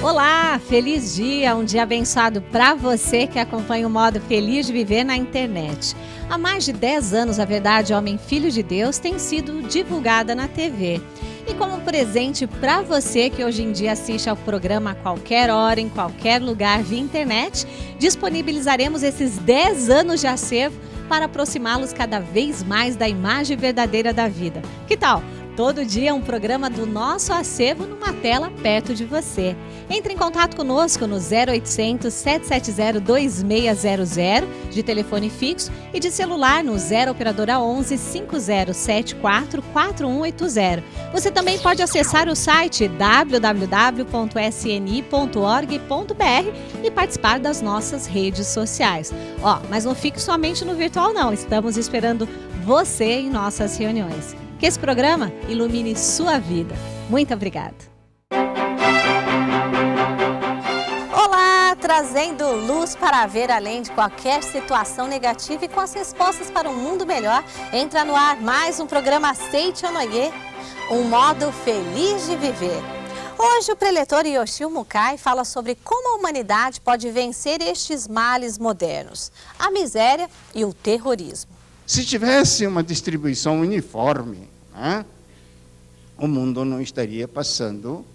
Olá, feliz dia, um dia abençoado para você que acompanha o modo Feliz de Viver na internet. Há mais de 10 anos, a Verdade Homem Filho de Deus tem sido divulgada na TV. E como presente para você que hoje em dia assiste ao programa a qualquer hora, em qualquer lugar via internet, disponibilizaremos esses 10 anos de acervo para aproximá-los cada vez mais da imagem verdadeira da vida. Que tal? Todo dia um programa do nosso acervo numa tela perto de você. Entre em contato conosco no 0800 770 2600 de telefone fixo e de celular no 0 operadora 11 5074 4180. Você também pode acessar o site www.sni.org.br e participar das nossas redes sociais. Mas não fique somente no virtual não, estamos esperando você em nossas reuniões. Que esse programa ilumine sua vida. Muito obrigada. Olá, trazendo luz para ver além de qualquer situação negativa e com as respostas para um mundo melhor. Entra no ar mais um programa Aceite ou Noie, um modo feliz de viver. Hoje o preletor Yoshio Mukai fala sobre como a humanidade pode vencer estes males modernos, a miséria e o terrorismo. Se tivesse uma distribuição uniforme, né, o mundo não estaria passando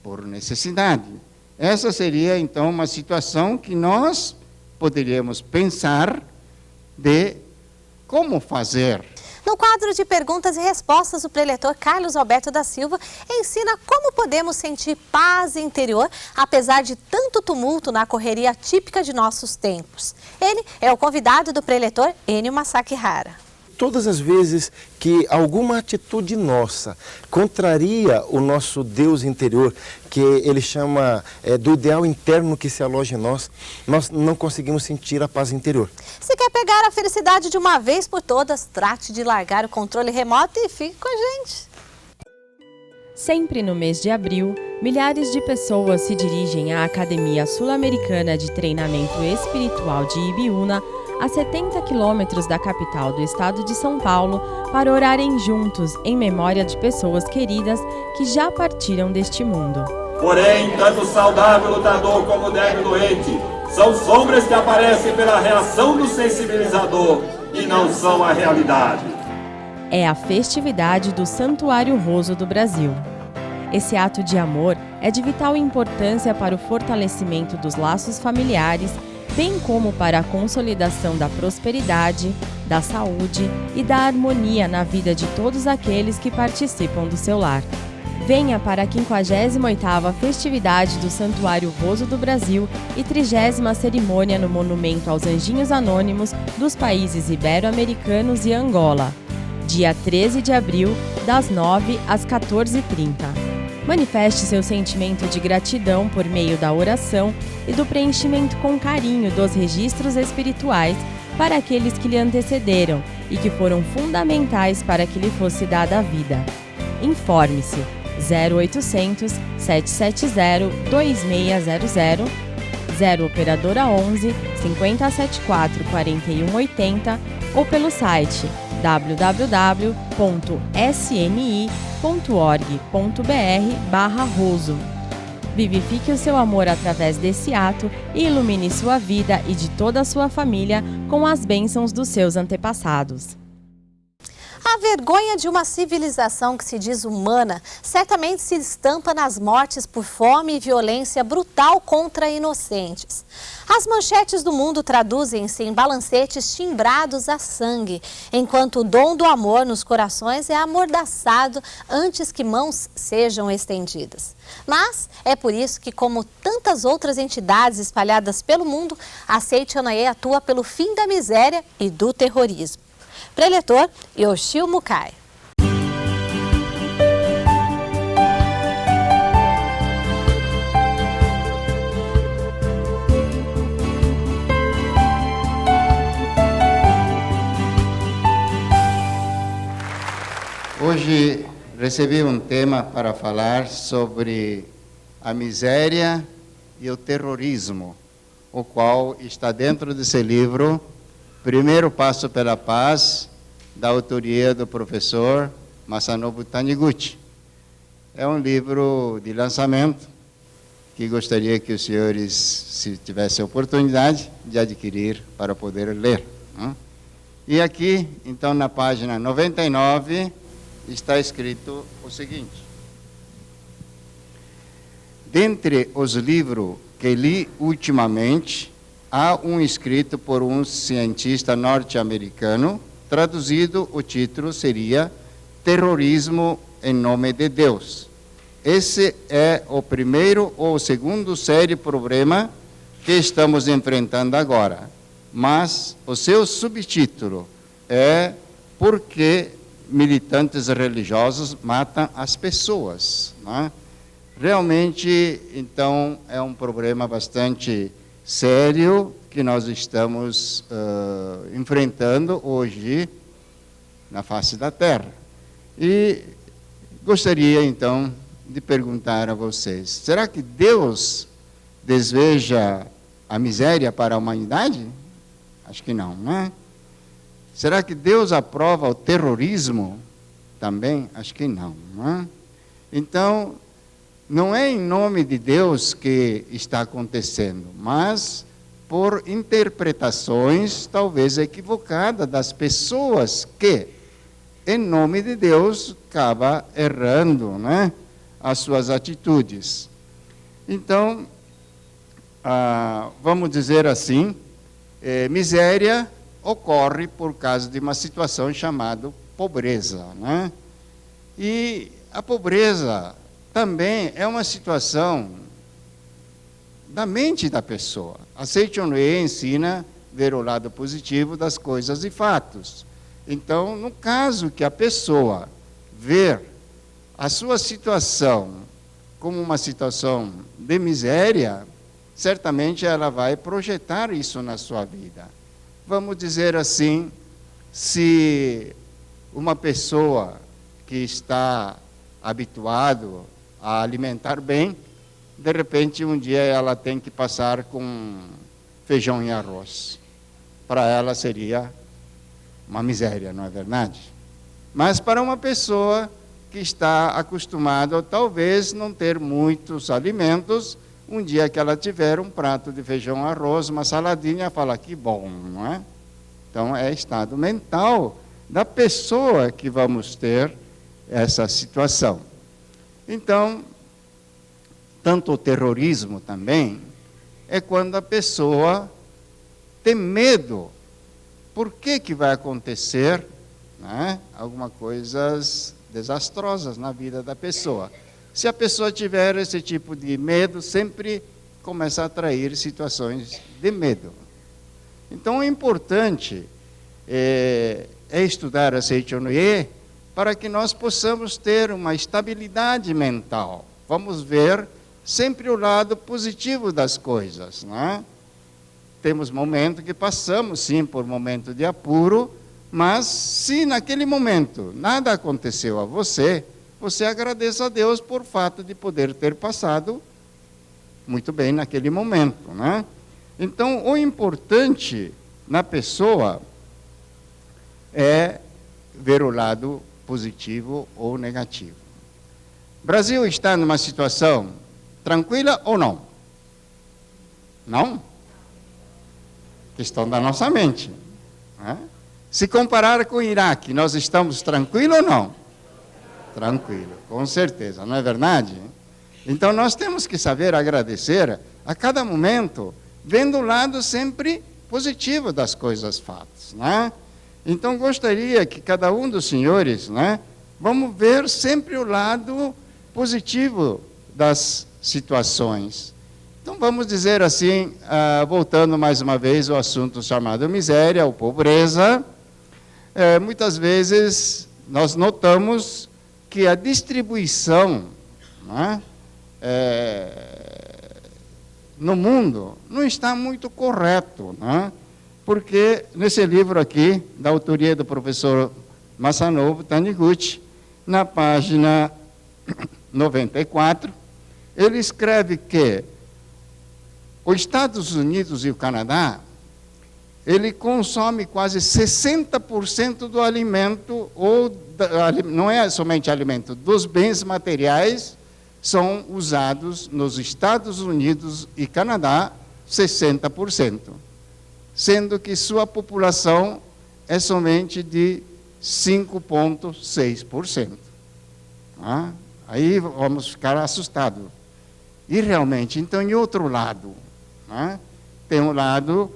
por necessidade. Essa seria, então, uma situação que nós poderíamos pensar de como fazer. No quadro de perguntas e respostas, o preletor Carlos Alberto da Silva ensina como podemos sentir paz interior, apesar de tanto tumulto na correria típica de nossos tempos. Ele é o convidado do preletor Ennio Masakihara. Todas as vezes que alguma atitude nossa contraria o nosso Deus interior, que ele chama do ideal interno que se aloja em nós não conseguimos sentir a paz interior. Se quer pegar a felicidade de uma vez por todas, trate de largar o controle remoto e fique com a gente. Sempre no mês de abril, milhares de pessoas se dirigem à Academia Sul-Americana de Treinamento Espiritual de Ibiúna, a 70 quilômetros da capital do estado de São Paulo, para orarem juntos em memória de pessoas queridas que já partiram deste mundo. Porém, tanto o saudável lutador como o débil doente são sombras que aparecem pela reação do sensibilizador e não são a realidade. É a festividade do Santuário Roso do Brasil. Esse ato de amor é de vital importância para o fortalecimento dos laços familiares, bem como para a consolidação da prosperidade, da saúde e da harmonia na vida de todos aqueles que participam do seu lar. Venha para a 58ª festividade do Santuário Roso do Brasil e 30ª cerimônia no Monumento aos Anjinhos Anônimos dos países ibero-americanos e Angola, dia 13 de abril, das 9 às 14h30. Manifeste seu sentimento de gratidão por meio da oração e do preenchimento com carinho dos registros espirituais para aqueles que lhe antecederam e que foram fundamentais para que lhe fosse dada a vida. Informe-se 0800 770 2600, 0 operadora 11 5074 4180 ou pelo site www.sni.org.br/roso. Vivifique o seu amor através desse ato e ilumine sua vida e de toda a sua família com as bênçãos dos seus antepassados. A vergonha de uma civilização que se diz humana certamente se estampa nas mortes por fome e violência brutal contra inocentes. As manchetes do mundo traduzem-se em balancetes timbrados a sangue, enquanto o dom do amor nos corações é amordaçado antes que mãos sejam estendidas. Mas é por isso que, como tantas outras entidades espalhadas pelo mundo, a Aceite ou Noie atua pelo fim da miséria e do terrorismo. Preletor Yoshio Mukai. Hoje recebi um tema para falar sobre a miséria e o terrorismo, o qual está dentro desse livro, Primeiro Passo pela Paz, da autoria do professor Masanobu Taniguchi. É um livro de lançamento que gostaria que os senhores, se tivessem a oportunidade, de adquirir para poder ler. E aqui, então, na página 99, está escrito o seguinte: dentre os livros que li ultimamente, há um escrito por um cientista norte-americano, traduzido, o título seria Terrorismo em Nome de Deus. Esse é o primeiro ou o segundo sério problema que estamos enfrentando agora. Mas o seu subtítulo é Por que militantes religiosos matam as pessoas, né? Realmente, então, é um problema bastante sério que nós estamos enfrentando hoje na face da Terra. E gostaria, então, de perguntar a vocês, será que Deus deseja a miséria para a humanidade? Acho que não, né? Será que Deus aprova o terrorismo também? Acho que não, né? Então, não é em nome de Deus que está acontecendo, mas por interpretações talvez equivocadas das pessoas que, em nome de Deus, acaba errando, né, as suas atitudes. Então, vamos dizer assim, miséria ocorre por causa de uma situação chamada pobreza, né? E a pobreza também é uma situação da mente da pessoa. A Seichonoye ensina ver o lado positivo das coisas e fatos. Então, no caso que a pessoa ver a sua situação como uma situação de miséria, certamente ela vai projetar isso na sua vida. Vamos dizer assim, se uma pessoa que está habituado a alimentar bem, de repente um dia ela tem que passar com feijão e arroz. Para ela seria uma miséria, não é verdade? Mas para uma pessoa que está acostumada, talvez não ter muitos alimentos, um dia que ela tiver um prato de feijão e arroz, uma saladinha, fala que bom, não é? Então é estado mental da pessoa que vamos ter essa situação. Então, tanto o terrorismo também é quando a pessoa tem medo. Por que vai acontecer, né, algumas coisas desastrosas na vida da pessoa? Se a pessoa tiver esse tipo de medo, sempre começa a atrair situações de medo. Então, o importante é estudar a Seichonoye para que nós possamos ter uma estabilidade mental. Vamos ver sempre o lado positivo das coisas, né? Temos momentos que passamos, sim, por momento de apuro, mas se naquele momento nada aconteceu a você, você agradeça a Deus por fato de poder ter passado muito bem naquele momento, né? Então, o importante na pessoa é ver o lado positivo ou negativo. O Brasil está numa situação tranquila ou não? Não? Questão da nossa mente, né? Se comparar com o Iraque, nós estamos tranquilos ou não? Tranquilo, com certeza, não é verdade? Então nós temos que saber agradecer a cada momento, vendo o lado sempre positivo das coisas fatas, né? Então gostaria que cada um dos senhores, né, vamos ver sempre o lado positivo das situações. Então vamos dizer assim, voltando mais uma vez ao assunto chamado miséria ou pobreza, muitas vezes nós notamos que a distribuição, né, no mundo não está muito correto, né? Porque nesse livro aqui, da autoria do professor Masanobu Taniguchi, na página 94, ele escreve que os Estados Unidos e o Canadá, ele consome quase 60% do alimento, não é somente alimento, dos bens materiais são usados nos Estados Unidos e Canadá 60%, sendo que sua população é somente de 5,6%. Aí vamos ficar assustados. E realmente, então, em outro lado, tem um lado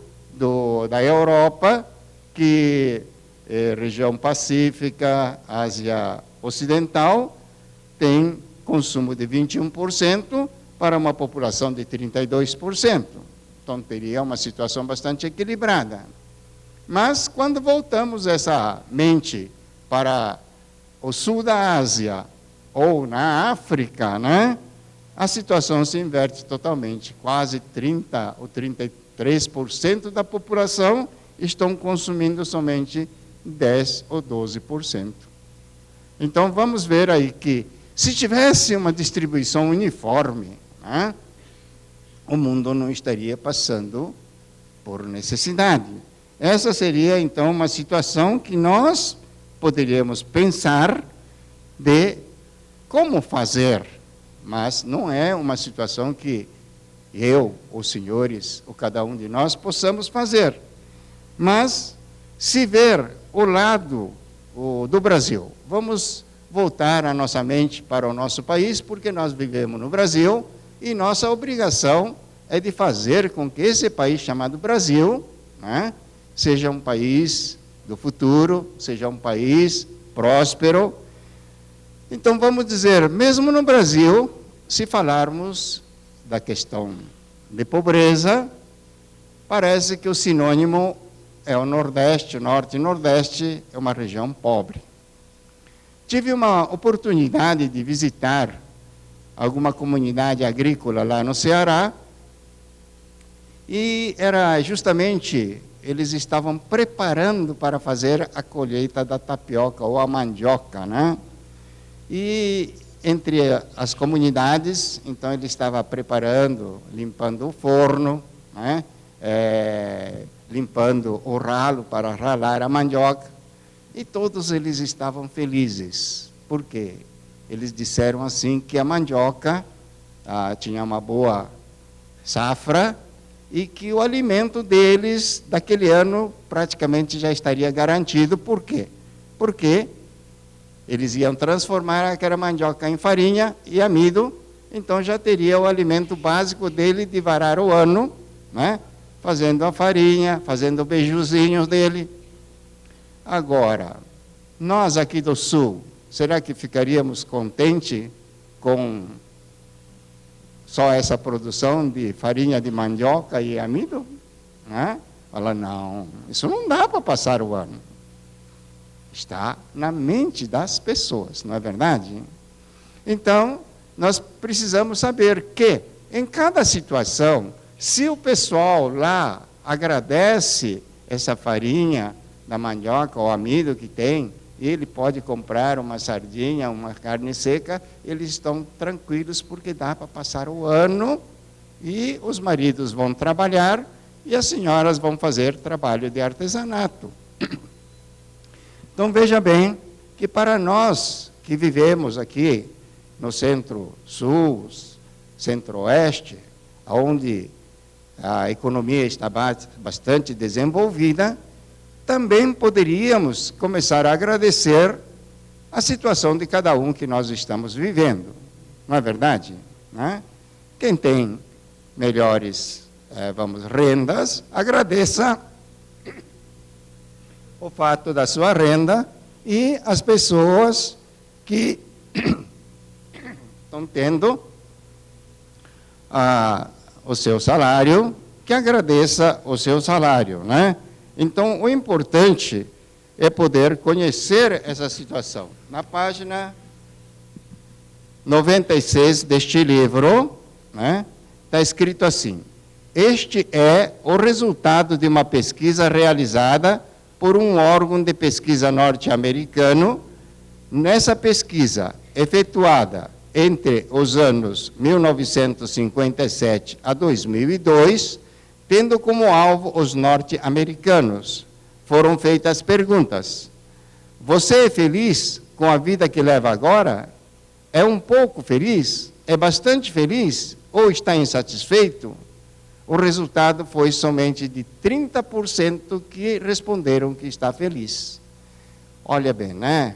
da Europa, que é região pacífica, Ásia Ocidental, tem consumo de 21% para uma população de 32%. Então, teria uma situação bastante equilibrada. Mas, quando voltamos essa mente para o sul da Ásia ou na África, a situação se inverte totalmente. Quase 30% ou 33% da população estão consumindo somente 10% ou 12%. Então, vamos ver aí que, se tivesse uma distribuição uniforme, o mundo não estaria passando por necessidade. Essa seria, então, uma situação que nós poderíamos pensar de como fazer, mas não é uma situação que eu, os senhores, ou cada um de nós, possamos fazer. Mas, se ver o lado do Brasil, vamos voltar a nossa mente para o nosso país, porque nós vivemos no Brasil, e nossa obrigação é de fazer com que esse país chamado Brasil, seja um país do futuro, seja um país próspero. Então, vamos dizer, mesmo no Brasil, se falarmos da questão de pobreza, parece que o sinônimo é o Nordeste, o Norte e Nordeste é uma região pobre. Tive uma oportunidade de visitar alguma comunidade agrícola lá no Ceará, e era justamente, eles estavam preparando para fazer a colheita da tapioca ou a mandioca, E entre as comunidades, então ele estava preparando, limpando o forno, limpando o ralo para ralar a mandioca, e todos eles estavam felizes. Por quê? Eles disseram assim que a mandioca tinha uma boa safra e que o alimento deles daquele ano praticamente já estaria garantido. Por quê? Porque eles iam transformar aquela mandioca em farinha e amido, então já teria o alimento básico dele de varar o ano, fazendo a farinha, fazendo beijuzinhos dele. Agora, nós aqui do Sul, será que ficaríamos contentes com só essa produção de farinha de mandioca e amido? Fala, não, isso não dá para passar o ano. Está na mente das pessoas, não é verdade? Então, nós precisamos saber que, em cada situação, se o pessoal lá agradece essa farinha da mandioca ou amido que tem, ele pode comprar uma sardinha, uma carne seca, eles estão tranquilos porque dá para passar o ano, e os maridos vão trabalhar e as senhoras vão fazer trabalho de artesanato. Então, veja bem que para nós que vivemos aqui no Centro-Sul, Centro-Oeste, onde a economia está bastante desenvolvida, também poderíamos começar a agradecer a situação de cada um que nós estamos vivendo. Não é verdade? Quem tem melhores, rendas, agradeça o fato da sua renda, e as pessoas que estão tendo o seu salário, que agradeça o seu salário, Então, o importante é poder conhecer essa situação. Na página 96 deste livro, está escrito assim: este é o resultado de uma pesquisa realizada por um órgão de pesquisa norte-americano. Nessa pesquisa, efetuada entre os anos 1957 a 2002, tendo como alvo os norte-americanos, foram feitas perguntas: você é feliz com a vida que leva agora? É um pouco feliz? é bastante feliz ou está insatisfeito, o resultado foi somente de 30% que responderam que está feliz. Olha bem, né?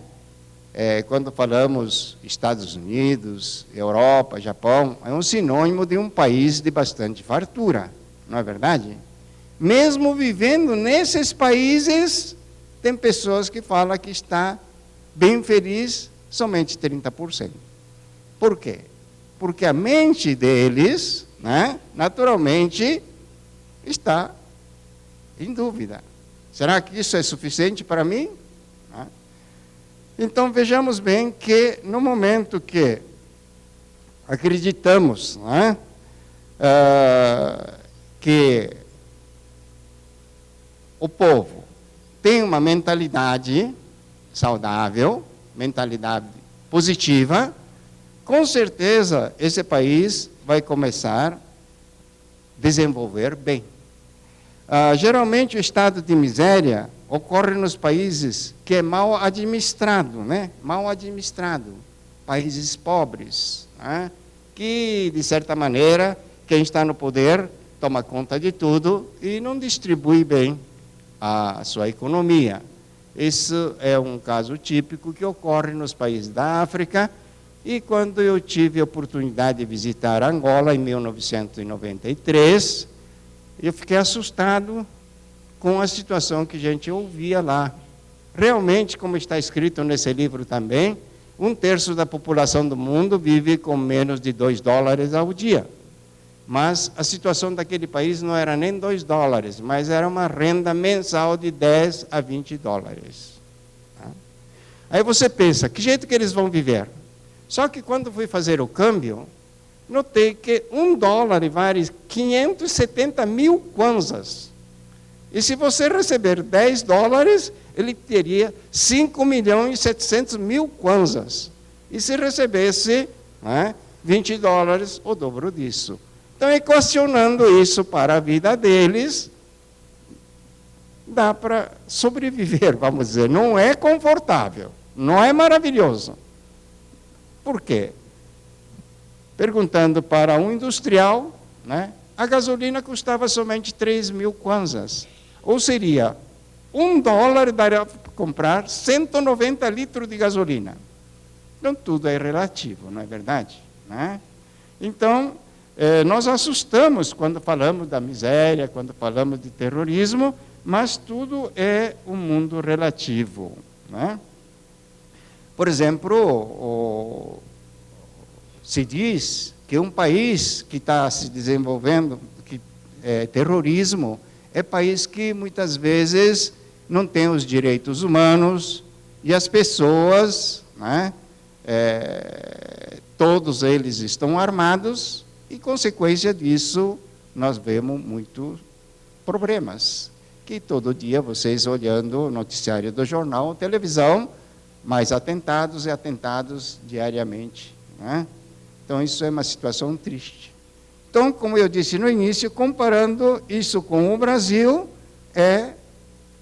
Quando falamos Estados Unidos, Europa, Japão, é um sinônimo de um país de bastante fartura, não é verdade? Mesmo vivendo nesses países, tem pessoas que falam que está bem feliz, somente 30%. Por quê? Porque a mente deles, né, naturalmente, está em dúvida. Será que isso é suficiente para mim? Então, vejamos bem que no momento que acreditamos, né, que o povo tem uma mentalidade saudável, mentalidade positiva, com certeza esse país vai começar a desenvolver bem. Geralmente o estado de miséria ocorre nos países que é mal administrado, né? Mal administrado, países pobres, né? Que, de certa maneira, quem está no poder toma conta de tudo e não distribui bem a sua economia. Isso é um caso típico que ocorre nos países da África, e quando eu tive a oportunidade de visitar Angola em 1993, eu fiquei assustado com a situação que a gente ouvia lá. Realmente, como está escrito nesse livro também, 1/3 da população do mundo vive com menos de $2 ao dia. Mas a situação daquele país não era nem $2, mas era uma renda mensal de $10 a $20. Aí você pensa, que jeito que eles vão viver? Só que quando fui fazer o câmbio, notei que $1 vale 570 mil kwanzas. E se você receber $10, ele teria 5.700.000 kwanzas. E se recebesse, né, $20, o dobro disso. Então, equacionando isso para a vida deles, dá para sobreviver, vamos dizer. Não é confortável, não é maravilhoso. Por quê? Perguntando para um industrial, né, a gasolina custava somente 3.000 kwanzas. Ou seria, $1 daria para comprar 190 litros de gasolina. Então, tudo é relativo, não é verdade? Né? Então, nós assustamos quando falamos da miséria, quando falamos de terrorismo, mas tudo é um mundo relativo. Né? Por exemplo, se diz que um país que está se desenvolvendo, que é terrorismo, é país que muitas vezes não tem os direitos humanos e as pessoas, né, todos eles estão armados e, consequência disso, nós vemos muitos problemas. Que todo dia vocês olhando o noticiário do jornal, televisão, mais atentados e atentados diariamente. Né? Então, isso é uma situação triste. Então, como eu disse no início, comparando isso com o Brasil, é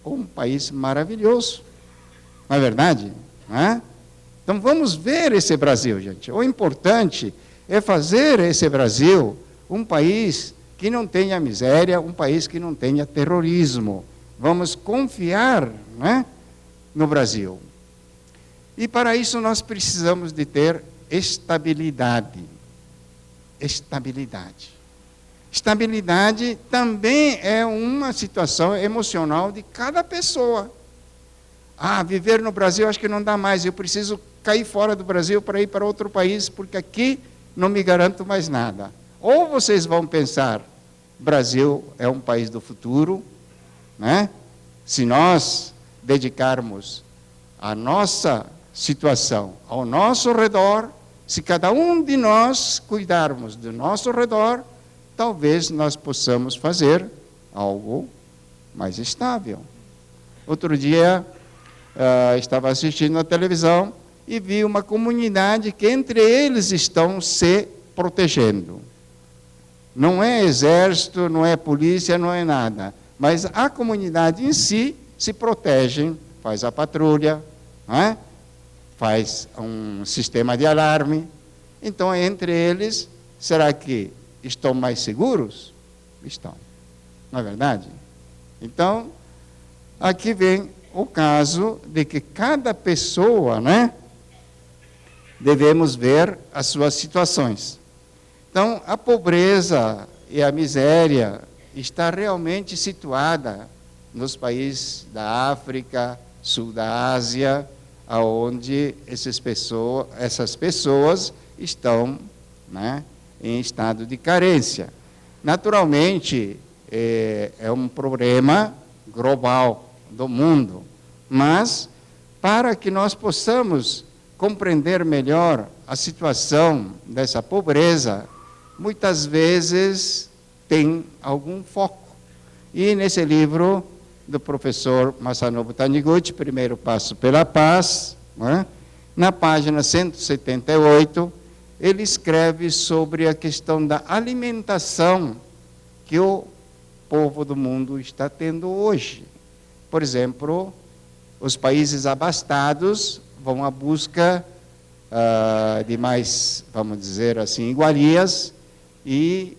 um país maravilhoso. Não é verdade? Né? Então, vamos ver esse Brasil, gente. O importante é fazer esse Brasil um país que não tenha miséria, um país que não tenha terrorismo. Vamos confiar, né, no Brasil. E para isso nós precisamos de ter estabilidade. Estabilidade. Estabilidade também é uma situação emocional de cada pessoa. Viver no Brasil acho que não dá mais, eu preciso cair fora do Brasil para ir para outro país, porque aqui não me garanto mais nada. Ou vocês vão pensar, Brasil é um país do futuro, né? Se nós dedicarmos a nossa situação ao nosso redor, se cada um de nós cuidarmos do nosso redor, talvez nós possamos fazer algo mais estável. Outro dia, estava assistindo a televisão e vi uma comunidade que entre eles estão se protegendo. Não é exército, não é polícia, não é nada. Mas a comunidade em si se protege, faz a patrulha, né? Faz um sistema de alarme. Então, entre eles, será que estão mais seguros? Estão. Não é verdade? Então, aqui vem o caso de que cada pessoa, né, devemos ver as suas situações. Então, a pobreza e a miséria está realmente situada nos países da África, sul da Ásia, onde essas pessoas estão, né, em estado de carência. Naturalmente, é um problema global do mundo, mas para que nós possamos compreender melhor a situação dessa pobreza, muitas vezes tem algum foco. E nesse livro do professor Masanobu Taniguchi, Primeiro Passo pela Paz, né, na página 178, ele escreve sobre a questão da alimentação que o povo do mundo está tendo hoje. Por exemplo, os países abastados vão à busca de mais, vamos dizer assim, iguarias, e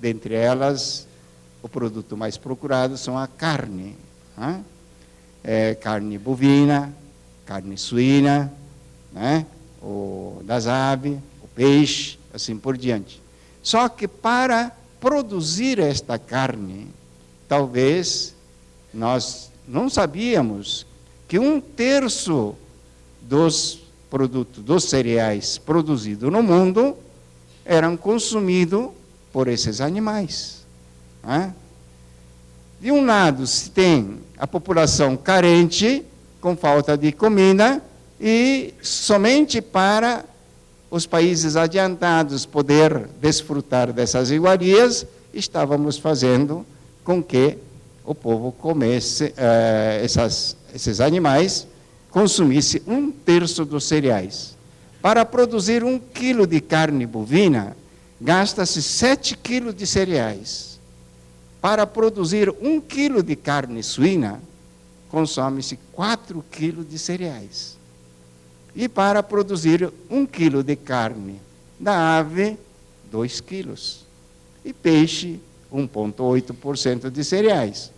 dentre elas o produto mais procurado são a carne, né? Carne bovina, carne suína, né? Das aves, o peixe, assim por diante. Só que para produzir esta carne, talvez nós não sabíamos que 1/3 dos produtos, dos cereais produzidos no mundo, eram consumidos por esses animais. Né? De um lado, se tem a população carente, com falta de comida, e somente para os países adiantados poder desfrutar dessas iguarias, estávamos fazendo com que o povo comesse esses animais, consumisse 1/3 dos cereais. Para produzir 1 quilo de carne bovina, gasta-se 7 quilos de cereais. Para produzir 1 quilo de carne suína, consome-se 4 quilos de cereais. E para produzir 1 quilo de carne da ave, 2 quilos. E peixe, 1,8% de cereais.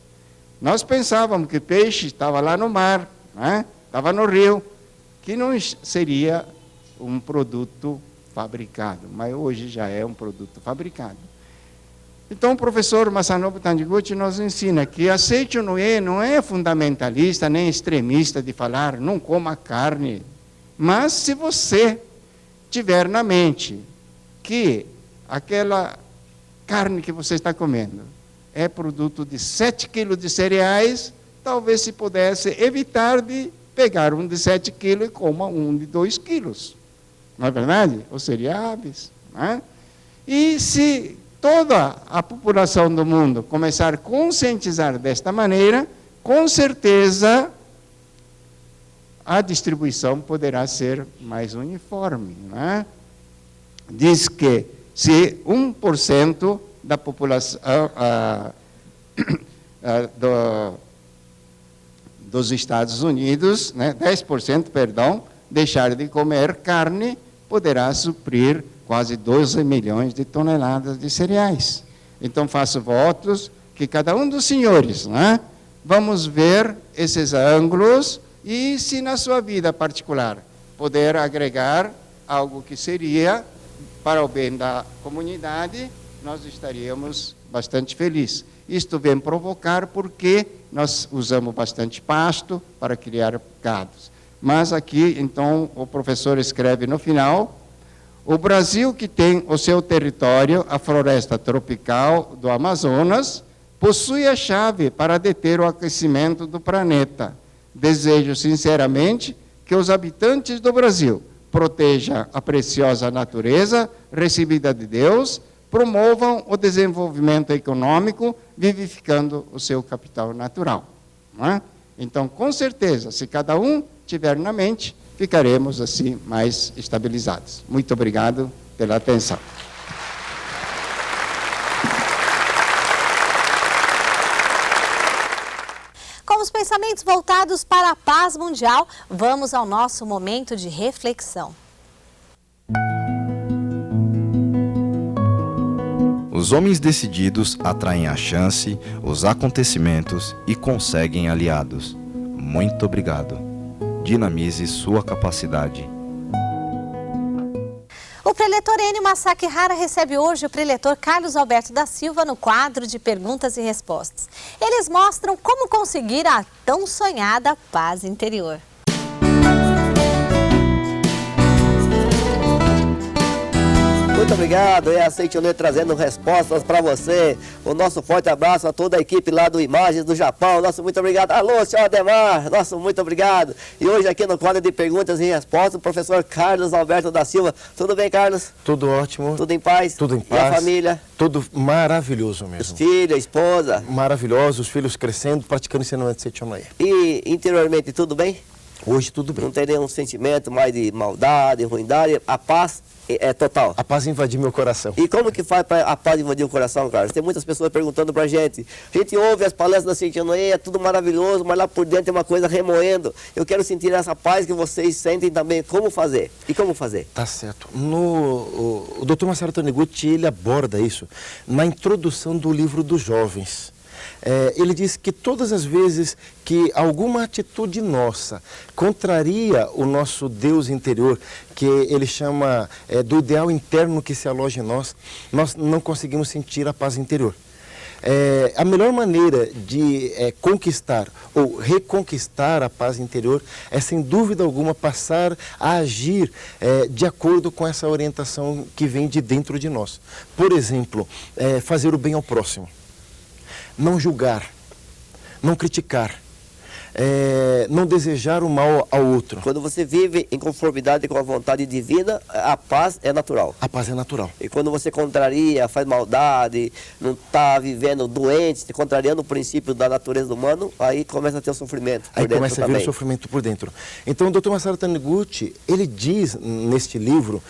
Nós pensávamos que peixe estava lá no mar, né? Estava no rio, que não seria um produto fabricado, mas hoje já é um produto fabricado. Então, o professor Masanobu Taniguchi nos ensina que a Seicho Noe não é fundamentalista nem extremista de falar não coma carne, mas se você tiver na mente que aquela carne que você está comendo é produto de 7 quilos de cereais, talvez se pudesse evitar de pegar um de 7 quilos e coma um de 2 quilos. Não é verdade? Ou cereais. Né? E se toda a população do mundo começar a conscientizar desta maneira, com certeza a distribuição poderá ser mais uniforme. Né? Diz que se 1% da população dos Estados Unidos, né, 10%, perdão, deixar de comer carne, poderá suprir quase 12 milhões de toneladas de cereais. Então, faço votos que cada um dos senhores, né, vamos ver esses ângulos e, se na sua vida particular puder agregar algo que seria para o bem da comunidade, nós estaríamos bastante felizes. Isto vem provocar porque nós usamos bastante pasto para criar gados. Mas aqui, então, o professor escreve no final: o Brasil, que tem o seu território, a floresta tropical do Amazonas, possui a chave para deter o aquecimento do planeta. Desejo sinceramente que os habitantes do Brasil protejam a preciosa natureza recebida de Deus, promovam o desenvolvimento econômico, vivificando o seu capital natural. Não é? Então, com certeza, se cada um tiver na mente, ficaremos assim mais estabilizados. Muito obrigado pela atenção. Com os pensamentos voltados para a paz mundial, vamos ao nosso momento de reflexão. Os homens decididos atraem a chance, os acontecimentos e conseguem aliados. Muito obrigado. Dinamize sua capacidade. O preletor Enio Masakihara recebe hoje o preletor Carlos Alberto da Silva no quadro de perguntas e respostas. Eles mostram como conseguir a tão sonhada paz interior. Muito obrigado, é a Seitonê trazendo respostas para você. O nosso forte abraço a toda a equipe lá do Imagens do Japão. Nosso muito obrigado. Alô, senhor Ademar, nosso muito obrigado. E hoje aqui no quadro de perguntas e respostas, o professor Carlos Alberto da Silva. Tudo bem, Carlos? Tudo ótimo. Tudo em paz? Tudo em paz. E a família? Tudo maravilhoso mesmo. Os filhos, a esposa? Maravilhoso, os filhos crescendo, praticando ensinamento de Seitonê. E interiormente tudo bem? Hoje tudo bem. Não tem nenhum sentimento mais de maldade, ruindade, a paz é total. A paz invadiu meu coração. E como que faz para a paz invadir o coração, Carlos? Tem muitas pessoas perguntando pra gente. A gente ouve as palestras da Seitonê, é tudo maravilhoso, mas lá por dentro tem uma coisa remoendo. Eu quero sentir essa paz que vocês sentem também. Como fazer? E como fazer? Tá certo. O Dr. Masaru Taniguchi, ele aborda isso na introdução do livro dos jovens. Ele diz que todas as vezes que alguma atitude nossa contraria o nosso Deus interior, que ele chama do ideal interno que se aloja em nós, nós não conseguimos sentir a paz interior. A melhor maneira de conquistar ou reconquistar a paz interior é, sem dúvida alguma, passar a agir de acordo com essa orientação que vem de dentro de nós. Por exemplo, fazer o bem ao próximo. Não julgar, não criticar, não desejar o mal ao outro. Quando você vive em conformidade com a vontade divina, a paz é natural. A paz é natural. E quando você contraria, faz maldade, não está vivendo doente, contrariando o princípio da natureza do humano, aí começa a ter o sofrimento por aí dentro começa a vir o sofrimento por dentro. Então o Dr. Masaru Taniguchi, ele diz neste livro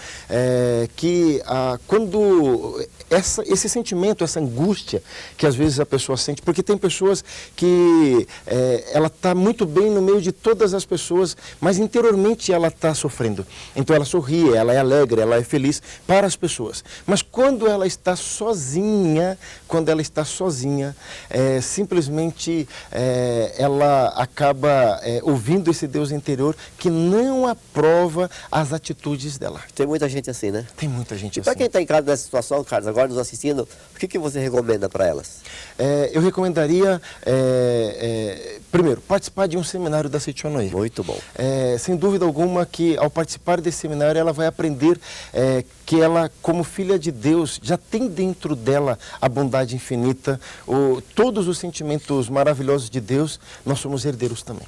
que quando esse sentimento, essa angústia que às vezes a pessoa sente, porque tem pessoas que ela está muito bem no meio de todas as pessoas, mas interiormente ela está sofrendo. Então ela sorri, ela é alegre, ela é feliz para as pessoas. Mas quando ela está sozinha, simplesmente ela acaba ouvindo esse Deus interior que não aprova as atitudes dela. Tem muita gente assim, né? Tem muita gente assim. E para assim. quem está em casa nessa situação, Carlos, agora nos assistindo, o que você recomenda para elas? Eu recomendaria, primeiro, participar de um seminário da Seitonê. Muito bom. Sem dúvida alguma que ao participar desse seminário ela vai aprender que ela, como filha de Deus, já tem dentro dela a bondade infinita, todos os sentimentos maravilhosos de Deus, nós somos herdeiros também.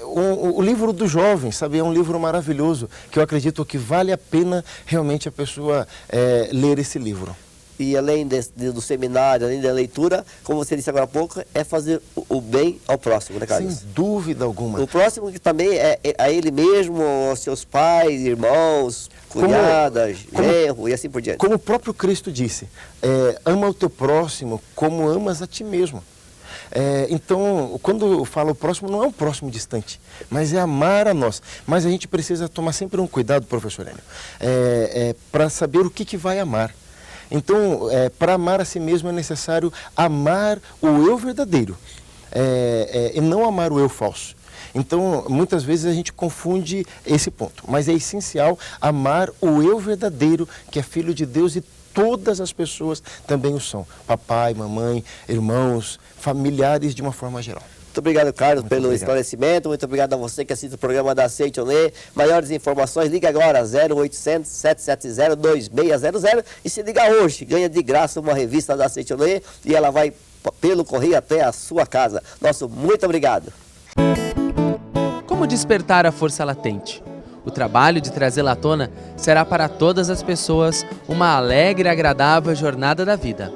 O livro dos jovens, sabe, é um livro maravilhoso, que eu acredito que vale a pena realmente a pessoa ler esse livro. E além do seminário, além da leitura, como você disse agora há pouco, é fazer o bem ao próximo, né, Carlos? Sem dúvida alguma. O próximo que também é a ele mesmo, aos seus pais, irmãos, cunhadas, genro e assim por diante. Como o próprio Cristo disse, ama o teu próximo como amas a ti mesmo. Então, quando eu falo o próximo, não é um próximo distante, mas é amar a nós. Mas a gente precisa tomar sempre um cuidado, professor Enio, para saber o que vai amar. Então, para amar a si mesmo é necessário amar o eu verdadeiro e não amar o eu falso. Então, muitas vezes a gente confunde esse ponto, mas é essencial amar o eu verdadeiro, que é filho de Deus, e todas as pessoas também o são. Papai, mamãe, irmãos, familiares de uma forma geral. Muito obrigado, Carlos, pelo esclarecimento. Muito obrigado a você que assiste o programa da Seitonê. Maiores informações, liga agora 0800 770 2600 e se liga hoje, ganha de graça uma revista da Seitonê e ela vai pelo correio até a sua casa. Nosso muito obrigado. Como despertar a força latente? O trabalho de trazê-la à tona será para todas as pessoas uma alegre e agradável jornada da vida.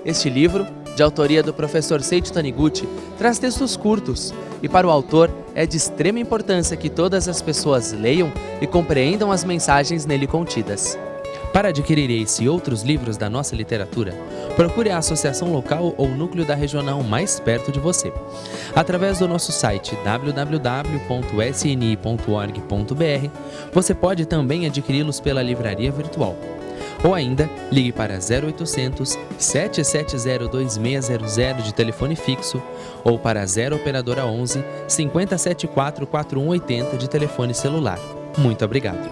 Este livro, de autoria do professor Seiichi Taniguchi, traz textos curtos e para o autor é de extrema importância que todas as pessoas leiam e compreendam as mensagens nele contidas. Para adquirir esse e outros livros da nossa literatura, procure a associação local ou núcleo da regional mais perto de você. Através do nosso site www.sni.org.br, você pode também adquiri-los pela livraria virtual. Ou ainda, ligue para 0800 770 2600 de telefone fixo ou para 0 operadora 11 5074 4180 de telefone celular. Muito obrigado.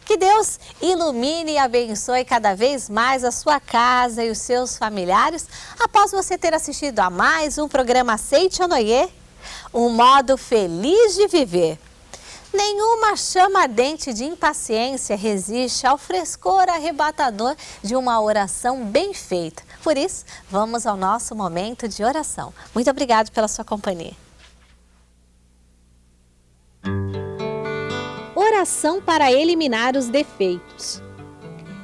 Que Deus ilumine e abençoe cada vez mais a sua casa e os seus familiares após você ter assistido a mais um programa Aceite ou Noie, um modo feliz de viver. Nenhuma chama ardente de impaciência resiste ao frescor arrebatador de uma oração bem feita. Por isso, vamos ao nosso momento de oração. Muito obrigado pela sua companhia. Oração para eliminar os defeitos.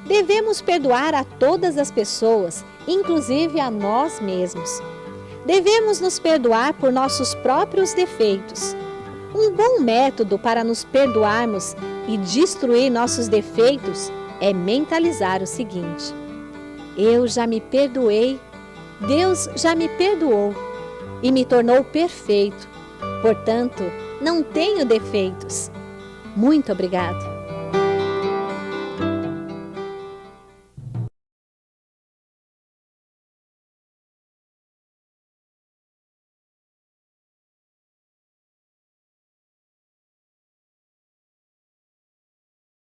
Devemos perdoar a todas as pessoas, inclusive a nós mesmos. Devemos nos perdoar por nossos próprios defeitos. Um bom método para nos perdoarmos e destruir nossos defeitos é mentalizar o seguinte: eu já me perdoei, Deus já me perdoou e me tornou perfeito. Portanto, não tenho defeitos. Muito obrigado.